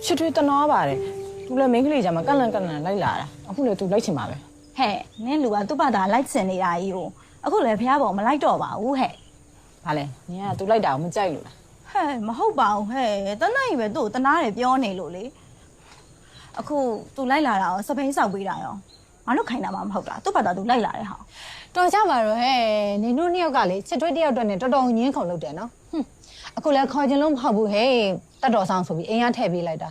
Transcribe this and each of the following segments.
ချစ်ထွေးတနာပါတယ်သူလည်းမိန်းကလေးကြမှာကန့်လန့်လိုက်လာတာအခုလည်းသူလိုက်ချင်ပါပဲ ဟဲ့နင်းလူကသူ့ဘာသာလိုက်စင်နေတာကြီးကိုအခုလည်းဖះပေါ်မလိုက်တော့ပါဘူးဟဲ့ ဘာလဲနင်ကသူလိုက်တာကိုမကြိုက်လို့လား ဟဲ့မဟုတ်ပါဘူးဟဲ့တန်းနိုင်ပဲသူ့ကိုတနာတယ်ပြောနေလို့လေအခုသူလိုက်လာတာရောစပိန်ဆောက်ပေးတာရောငါတို့ခိုင်းတာမှမဟုတ်တာသူ့ဘာသာသူလိုက်လာတယ်ဟာ တော်ကြပါတော့ဟဲ့နင်တို့နှစ်ယောက်ကလေချစ်ထွေးတစ်ယောက်အတွက်နဲ့တော်တော်ငင်းခုန်လုပ်တယ်နော်အခုလည်းခေါ်ခြင်းလို့မဟုတ်ဘူးဟဲ့တတ်တော်ဆောင်ဆိုပြီးအိမ်ကထည့်ပေးလိုက်တာ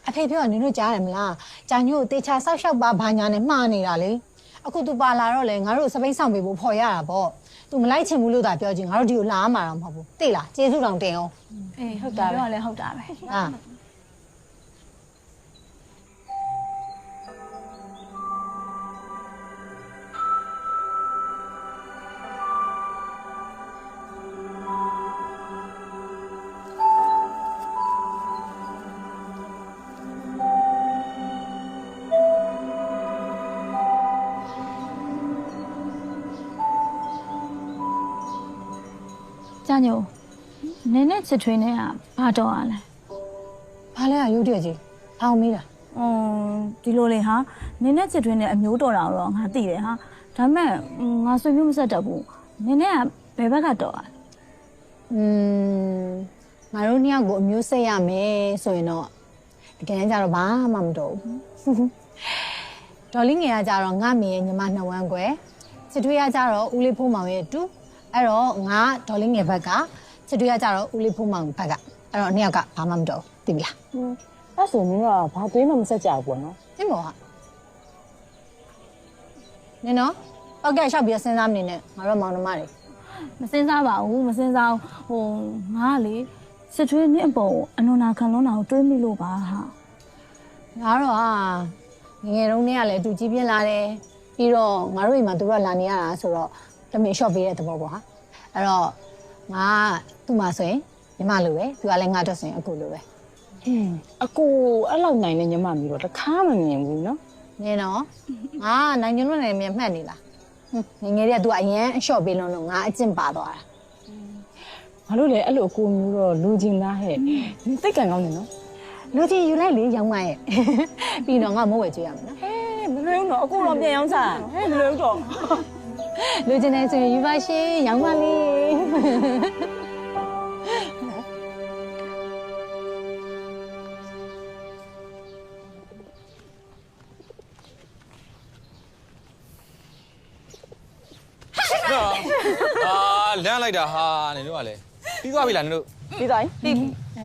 အဖေပြောနင်တို့ကြားတယ်မလားကြာညို့တေချာဆောက်ရှောက်ပါဘာညာနဲ့မှားနေတာလေအခု तू ပါလာတော့လေငါတို့စပိန်ဆောင်ပေးဖို့ဖော်ရတာပေါ့ तू မလိုက်ချင်ဘူးလို့သာပြောချင်းငါတို့ဒီကိုလာမှာတော့မဟုတ်ဘူးသိလားကျေးဇူးတောင်တင်အောင် အေးဟုတ်တာပဲပြောလဲဟုတ်တာပဲ အာ ကြာညိုနင်းနဲ့ချစ်ထွေးနဲ့ကဘာတော့ရလဲ ဘာလဲရုပ်တရက်ကြီးထောင်မေးတာ ဒီလိုလေဟာနင်းနဲ့ချစ်ထွေးနဲ့အမျိုးတော်တာတော့ငါသိတယ်ဟာဒါပေမဲ့ငါဆွေမျိုးမဆက်တတ်ဘူးနင်းနဲ့ကဘယ်ဘက်ကတော့ရလဲ ငါတို့နှစ်ယောက်ကိုအမျိုးစိတ်ရမယ်ဆိုရင်တော့တကယ်တမ်းကျတော့ဘာမှမတော်ဘူးဒေါ်လေးငယ်ကကြတော့ငါမေရဲ့ညီမနှစ်ဝန်းကွယ်ချစ်ထွေးကကြတော့ဦးလေးဖိုးမောင်ရဲ့တူအဲ့တော့ငါဒေါ်လေးငယ်ဘက်ကချစ်ထွေးကကြတော့ဦးလေးဖိုးမောင်ဘက်ကအဲ့တော့နှစ်ယောက်ကဘာမှမတော်ဘူးသိပြီလား အဲ့ဆိုနင်ကဘာသွေးမှမဆက်ကြဘူးပေါ့နော် သိမို့ဟာနင်နော်ဟုတ်ကဲ့ရှောက်ပြီးစဉ်းစားမနေနဲ့ငါတို့မောင်နှမတွေ မစင်စားပါဘူးမစင်စားဘူးငါကလေချစ်ထွေးနဲ့အပေါ်အနုနာခံလုံးတာကိုတွေးမိလို့ပါဟာ ငါတော့ဟာငယ်ငယ်တုန်းကလည်းအတူကြီးပြင်းလာတယ်ပြီးတော့ငါတို့အိမ်မှာသူတို့ကလာနေရတာဆိုတော့တမင် short ပေးတဲ့သဘောပေါ့ဟာအဲ့တော့ငါသူ့မှာဆိုရင်ညီမလိုပဲသူကလည်းငါအတွက်ဆိုရင်အကူလိုပဲ အကိုအဲ့လောက်နိုင်တဲ့ညီမမျိုးတော့တခါမမြင်ဘူးနော် နင်တော့ငါနိုင်ညွန်းနဲ့မြင်မှတ်နေလားငယ်ငယ်တည်းကသူကအရင် short ပေးလုံးလို့ငါအကျင့်ပါသွားတာ ငါတို့လည်းအဲ့လိုအကိုမျိုးတော့လူချင်းသားဟဲ့နင်သိက္ကံကောင်းတယ်နော် လူကြီးယူလိုက်လေရောင်းမရဲ့ပြီးတော့ငါမိုးဝယ်ကြွေးရမယ်နော် မလွယ်ဘူးနော်အကိုတော့ပြန်ရောက်စားဟဲ့မလွယ်ဘူးတော့ လူချင်းနေဆိုရင်ယူပါရှင်ရောင်းမလေး လမ်းလိုက်တာဟာနေတို့ကလည်းပြီးသွားပြီလားနေတို့ ပြီးသွားပြီ